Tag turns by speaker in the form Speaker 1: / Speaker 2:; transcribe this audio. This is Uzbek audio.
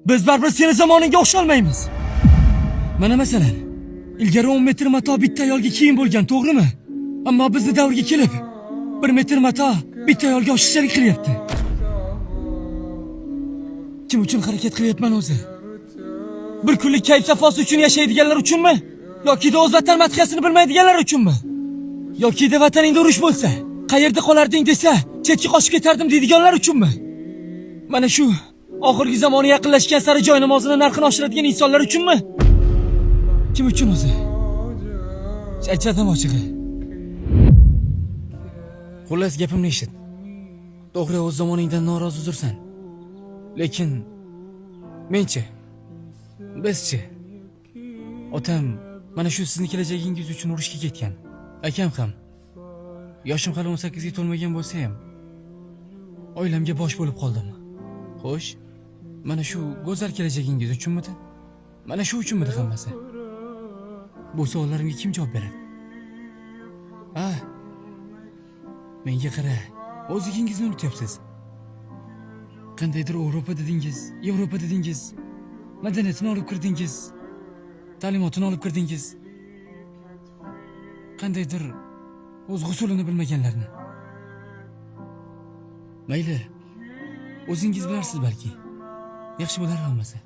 Speaker 1: Biz baribir seni zamoningga o'xsholmaymiz. Mana masalan, ilgari 10 metr mato bitta ayolga kiyim bo'lgan, to'g'rimi? Ammo bizning davrga kelib 1 metr mato bitta ayolga oshiqchalik qilyapti. Kim uchun harakat qilyapman o'zi? Bir kunlik kayf safosi uchun yashaydiganlar uchunmi? Yoki o'z vatan madhiyasini bilmaydiganlar uchunmi? Yoki vataningda urush bo'lsa, qayerda qolarding desa, chetga qochib ketardim deydiganlar uchunmi? Mana shu oxirgi zamoni yaqinlashgan sari joy namozining narxini oshiradigan insonlar uchunmi? Kim uchun o'zi? Aytdim ochig'i. Xullas gapimni eshit. To'g'ri, o'z zamoningdan norozi uzursan. Lekin menchi, bizchi. Otam mana shu sizning kelajagingiz uchun urushga ketgan. Akam ham. Yoshim hali 18 ga to'lmagan bo'lsa ham oilamga bosh bo'lib qoldim. Xo'sh, mana shu go'zal kelajagingiz uchunmidi? Mana shu uchunmidi hammasi? Bu savollarimga kim javob beradi? Menga qara, o'zingizni unutyapsiz. Qandaydir Yevropa dedingiz, Yevropa dedingiz. Madaniyatini olib kirdingiz. Ta'limotini olib kirdingiz. Qandaydir o'z g'usulini bilmaganlarni. Mayli, o'zingiz bilarsiz balki. Yaxshi bo'lar hammasi.